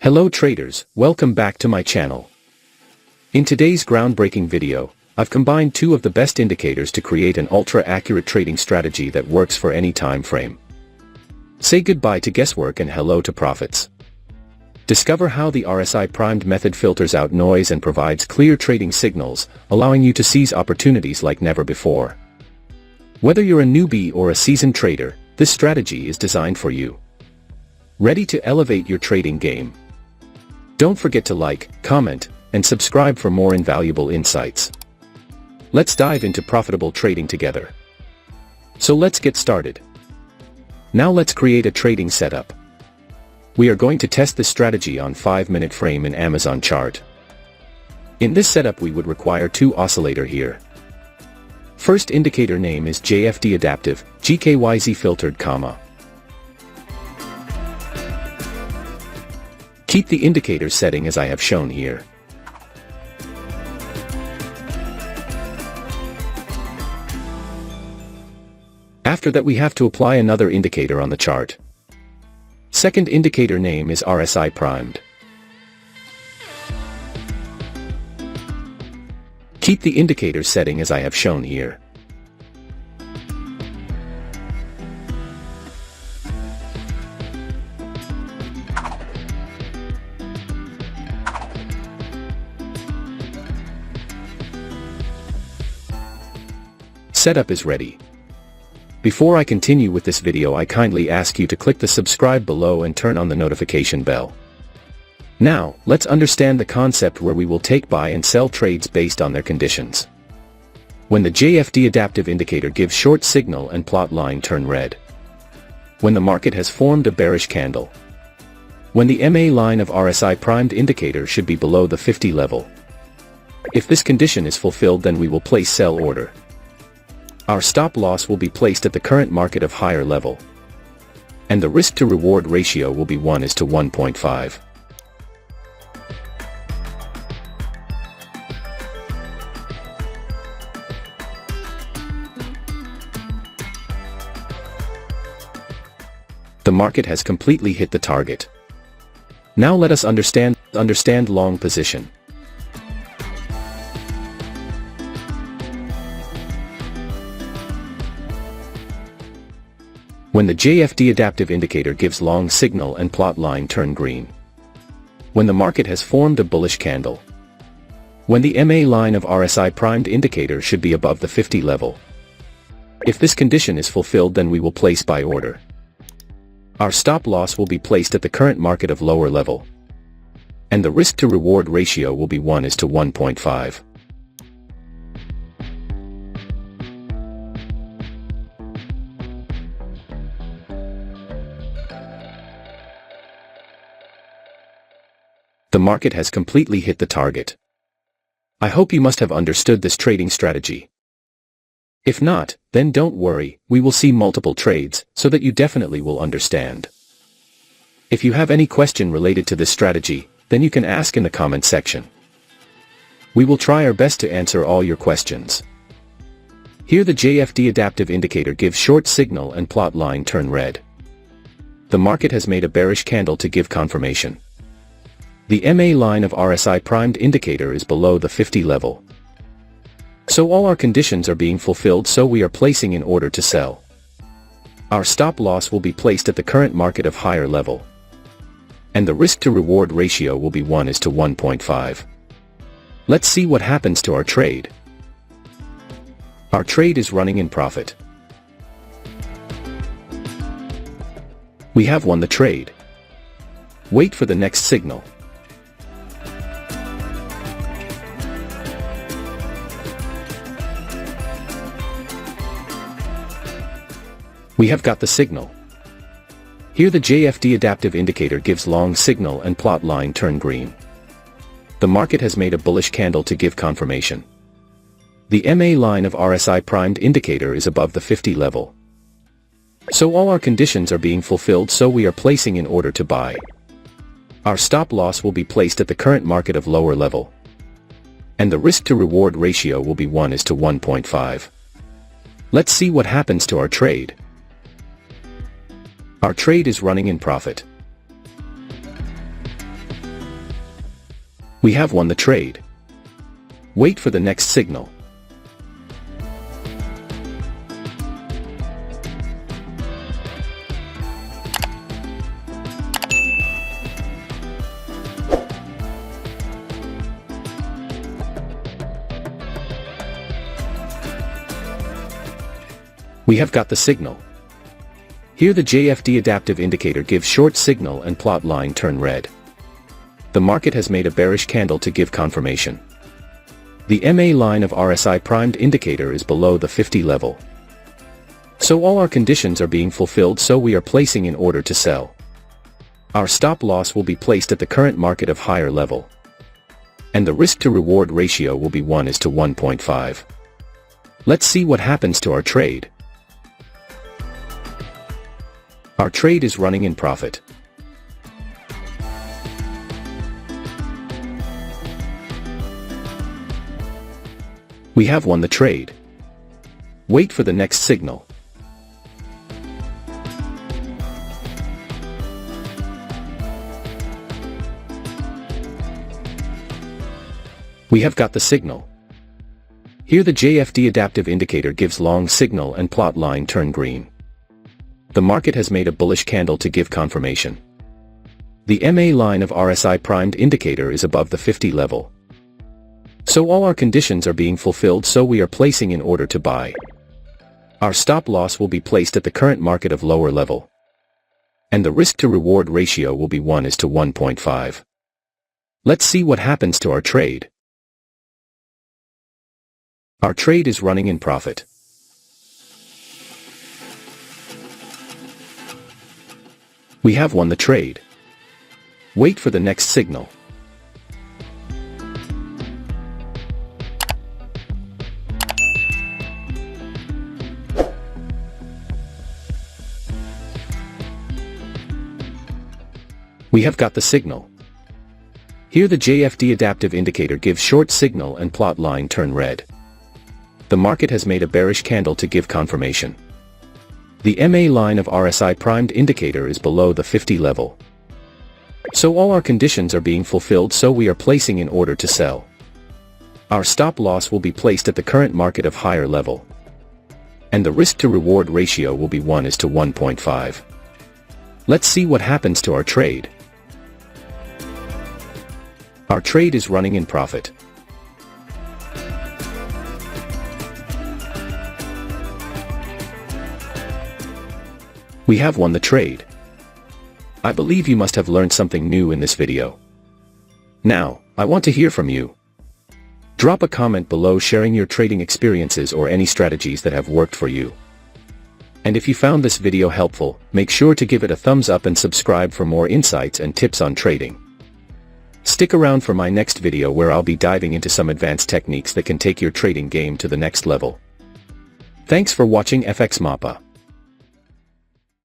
Hello traders, welcome back to my channel. In today's groundbreaking video, I've combined two of the best indicators to create an ultra-accurate trading strategy that works for any time frame. Say goodbye to guesswork and hello to profits. Discover how the RSI primed method filters out noise and provides clear trading signals, allowing you to seize opportunities like never before. Whether you're a newbie or a seasoned trader, this strategy is designed for you. Ready to elevate your trading game? Don't forget to like, comment, and subscribe for more invaluable insights. Let's dive into profitable trading together. So let's get started. Now let's create a trading setup. We are going to test this strategy on 5-minute frame in Amazon chart. In this setup we would require two oscillator here. First indicator name is JFD adaptive, GKYZ filtered, Keep the indicator setting as I have shown here. After that we have to apply another indicator on the chart. Second indicator name is RSI primed. Keep the indicator setting as I have shown here. Setup is ready. Before I continue with this video, I kindly ask you to click the subscribe below and turn on the notification bell. Now, let's understand the concept where we will take buy and sell trades based on their conditions. When the JFD adaptive indicator gives short signal and plot line turn red. When the market has formed a bearish candle. When the MA line of RSI primed indicator should be below the 50 level. If this condition is fulfilled, then we will place sell order. Our stop loss will be placed at the current market of higher level. And the risk to reward ratio will be 1:1.5. The market has completely hit the target. Now let us understand long position. When the JFD adaptive indicator gives long signal and plot line turn green. When the market has formed a bullish candle. When the MA line of RSI primed indicator should be above the 50 level. If this condition is fulfilled, then we will place buy order. Our stop loss will be placed at the current market of lower level. And the risk to reward ratio will be 1:1.5. The market has completely hit the target. I hope you must have understood this trading strategy. If not, then don't worry, we will see multiple trades, so that you definitely will understand. If you have any question related to this strategy, then you can ask in the comment section. We will try our best to answer all your questions. Here the JFD adaptive indicator gives short signal and plot line turn red. The market has made a bearish candle to give confirmation. The MA line of RSI primed indicator is below the 50 level. So all our conditions are being fulfilled, so we are placing in order to sell. Our stop loss will be placed at the current market of higher level. And the risk to reward ratio will be 1:1.5. Let's see what happens to our trade. Our trade is running in profit. We have won the trade. Wait for the next signal. We have got the signal. Here the JFD adaptive indicator gives long signal and plot line turn green. The market has made a bullish candle to give confirmation. The MA line of RSI primed indicator is above the 50 level. So all our conditions are being fulfilled, so we are placing in order to buy. Our stop loss will be placed at the current market of lower level. And the risk to reward ratio will be 1:1.5. Let's see what happens to our trade. Our trade is running in profit. We have won the trade. Wait for the next signal. We have got the signal. Here the JFD adaptive indicator gives short signal and plot line turn red. The market has made a bearish candle to give confirmation. The MA line of RSI primed indicator is below the 50 level. So all our conditions are being fulfilled, so we are placing in order to sell. Our stop loss will be placed at the current market of higher level. And the risk to reward ratio will be 1:1.5. Let's see what happens to our trade. Our trade is running in profit. We have won the trade. Wait for the next signal. We have got the signal. Here the JFD adaptive indicator gives long signal and plot line turn green. The market has made a bullish candle to give confirmation. The MA line of RSI primed indicator is above the 50 level. So all our conditions are being fulfilled, so we are placing in order to buy. Our stop loss will be placed at the current market of lower level. And the risk to reward ratio will be 1:1.5. Let's see what happens to our trade. Our trade is running in profit. We have won the trade. Wait for the next signal. We have got the signal. Here the JFD adaptive indicator gives short signal and plot line turn red. The market has made a bearish candle to give confirmation. The MA line of RSI primed indicator is below the 50 level. So all our conditions are being fulfilled, so we are placing in order to sell. Our stop loss will be placed at the current market of higher level. And the risk to reward ratio will be 1:1.5. Let's see what happens to our trade. Our trade is running in profit. We have won the trade. I believe you must have learned something new in this video. Now, I want to hear from you. Drop a comment below sharing your trading experiences or any strategies that have worked for you. And if you found this video helpful, make sure to give it a thumbs up and subscribe for more insights and tips on trading. Stick around for my next video where I'll be diving into some advanced techniques that can take your trading game to the next level. Thanks for watching FxMAPA.